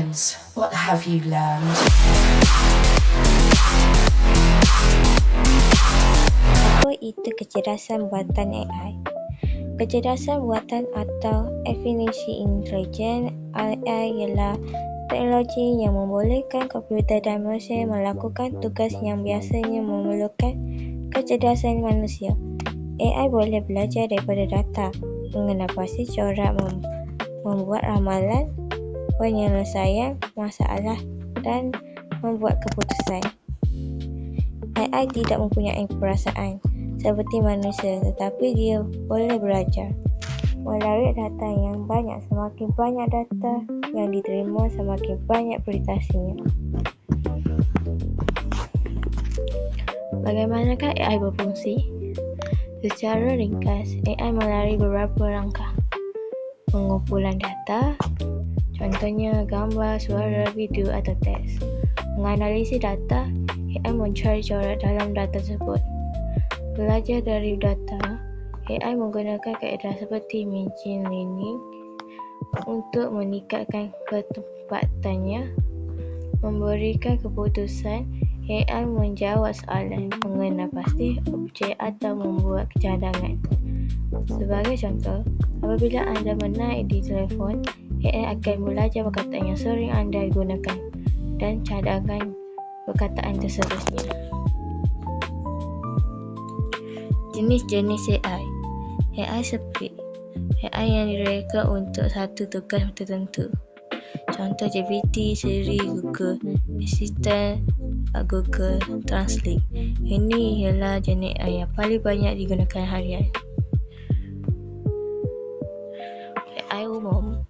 heavens, what have you learned? Apa itu kecerdasan buatan AI? Kecerdasan buatan atau Artificial Intelligence (AI) ialah teknologi yang membolehkan komputer dan manusia melakukan tugas yang biasanya memerlukan kecerdasan manusia. AI boleh belajar daripada data, mengenal pasti corak, membuat ramalan, penyelesaian masalah dan membuat keputusan. AI tidak mempunyai perasaan seperti manusia, tetapi dia boleh belajar melalui data yang banyak. Semakin banyak data yang diterima, semakin banyak prestasinya. Bagaimanakah AI berfungsi? Secara ringkas, AI melalui beberapa langkah. Pengumpulan data, contohnya gambar, suara, video atau teks. Menganalisis data, AI mencari corak dalam data tersebut. Belajar dari data, AI menggunakan kaedah seperti machine learning untuk meningkatkan ketepatannya. Memberikan keputusan, AI menjawab soalan, mengenal pasti objek atau membuat cadangan. Sebagai contoh, apabila anda menaik di telefon, AI akan belajar perkataan yang sering anda gunakan dan cadangkan perkataan seterusnya. Jenis-jenis AI. AI seperti AI yang direka untuk satu tugas tertentu. Contoh GPT, Siri, Google Assistant, Google Translate. Ini ialah jenis AI yang paling banyak digunakan harian. AI umum.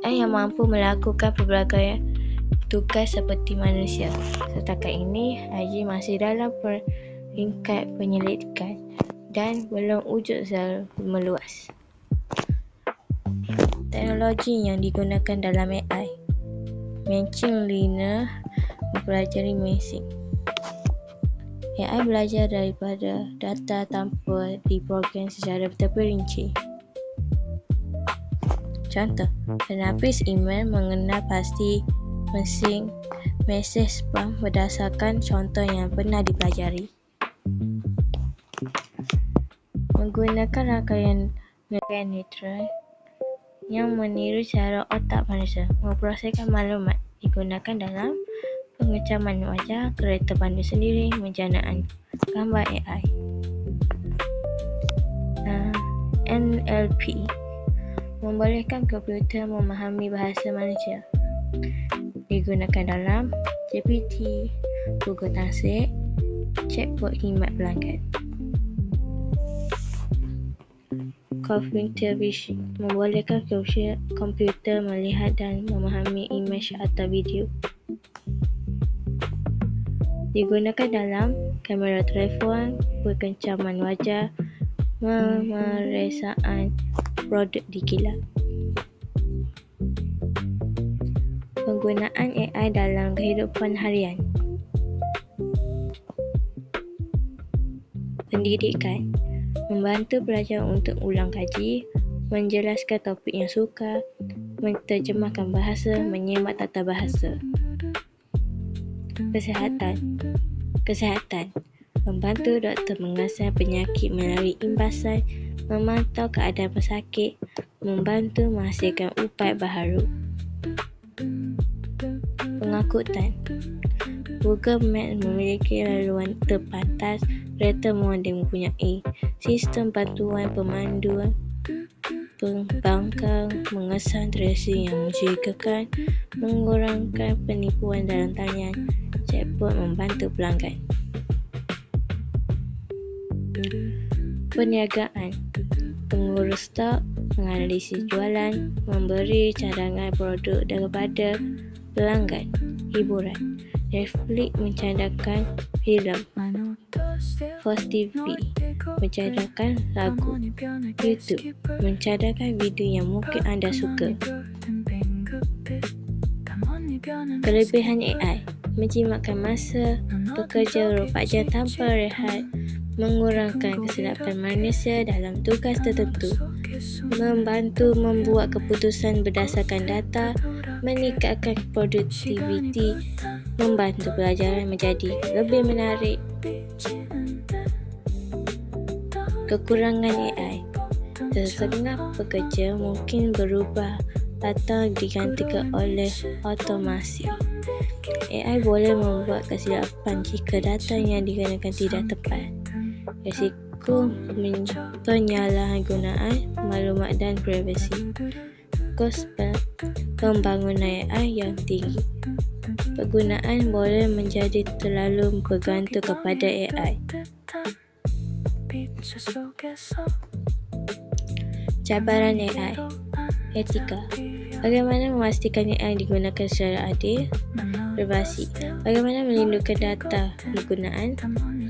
AI yang mampu melakukan pelbagai tugas seperti manusia. Setakat ini, AI masih dalam peringkat penyelidikan dan belum wujud secara meluas. Teknologi yang digunakan dalam AI. Machine learning mempelajari mesin. AI belajar daripada data tanpa diprogram secara terperinci. Contoh, penapis email mengenal pasti mesin mesej spam berdasarkan contoh yang pernah dipelajari. Menggunakan rangkaian neutron yang meniru cara otak manusia memproseskan maklumat, digunakan dalam pengecaman wajah, kereta pandu sendiri, menjanaan gambar AI. NLP membolehkan komputer memahami bahasa manusia, digunakan dalam GPT, Google Translate, chatbot khidmat pelanggan. Computer vision membolehkan komputer melihat dan memahami imej atau video, digunakan dalam kamera telefon, pengecaman wajah, pemeriksaan produk di kilang. Penggunaan AI dalam kehidupan harian. Pendidikan membantu pelajar untuk ulang kaji, menjelaskan topik yang sukar, menterjemahkan bahasa, menyemak tata bahasa. Kesihatan membantu doktor mengasah penyakit melalui imbasan, memantau keadaan pesakit, membantu menghasilkan ubat baharu. Pengangkutan. Google Maps memiliki laluan terpantas, kereta moden mempunyai sistem bantuan pemanduan, pembangkang mengesan tracing yang mencurigakan, mengurangkan penipuan dalam talian, chatbot membantu pelanggan. Perniagaan, pengurus stok, menganalisis jualan, memberi cadangan produk daripada pelanggan. Hiburan, Netflix mencadangkan filem, Fox TV mencadangkan lagu, YouTube mencadangkan video yang mungkin anda suka. Kelebihan AI, menjimatkan masa, bekerja 24 jam tanpa rehat, mengurangkan kesilapan manusia dalam tugas tertentu, membantu membuat keputusan berdasarkan data, meningkatkan produktiviti, membantu pelajaran menjadi lebih menarik. Kekurangan AI. Setengah pekerja mungkin berubah atau digantikan oleh otomasi. AI boleh membuat kesilapan jika data yang digunakan tidak tepat. Risiko penyalahgunaan maklumat dan privasi. Kos pembangunan AI yang tinggi. Penggunaan boleh menjadi terlalu bergantung kepada AI. Cabaran AI. Etika. Bagaimana memastikan AI digunakan secara adil? Privasi. Bagaimana melindungi data penggunaan?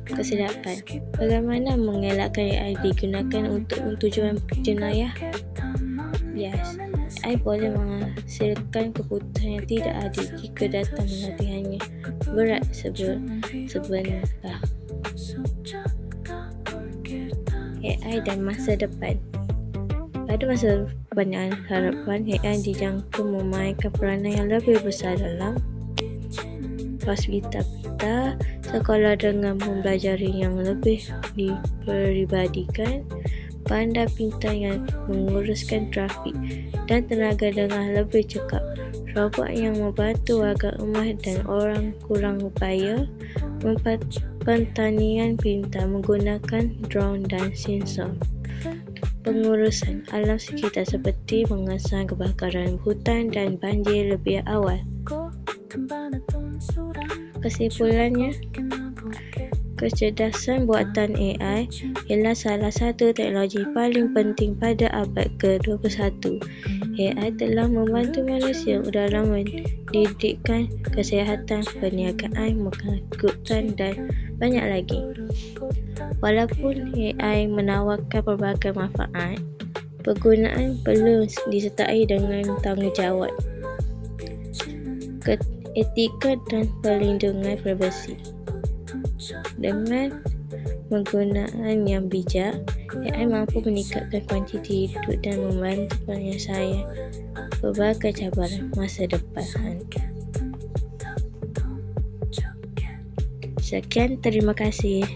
Kesilapan. Bagaimana mengelakkan AI digunakan untuk tujuan jenayah? Bias. AI boleh menghasilkan keputusan yang tidak adil jika data melatihannya berat sebenar. AI dan masa depan. Pada masa depan harapan AI dijangka memainkan peranan yang lebih besar dalam hospital, sekolah dengan pembelajaran yang lebih diperibadikan, pandai pintar yang menguruskan trafik dan tenaga dengan lebih cekap, robot yang membantu warga rumah dan orang kurang upaya, pertanian pintar menggunakan drone dan sensor. Pengurusan alam sekitar seperti pengesahan kebakaran hutan dan banjir lebih awal. Kesimpulannya, kecerdasan buatan AI ialah salah satu teknologi paling penting pada abad ke-21. AI telah membantu manusia dalam pendidikan, kesihatan, perniagaan, pengangkutan dan banyak lagi. Walaupun AI menawarkan pelbagai manfaat, penggunaan perlu disertai dengan tanggungjawab, etika dan perlindungan privasi. Dengan penggunaan yang bijak, AI mampu meningkatkan kuantiti hidup dan membantu penyelesaian berbagai cabaran masa depan. Sekian, terima kasih.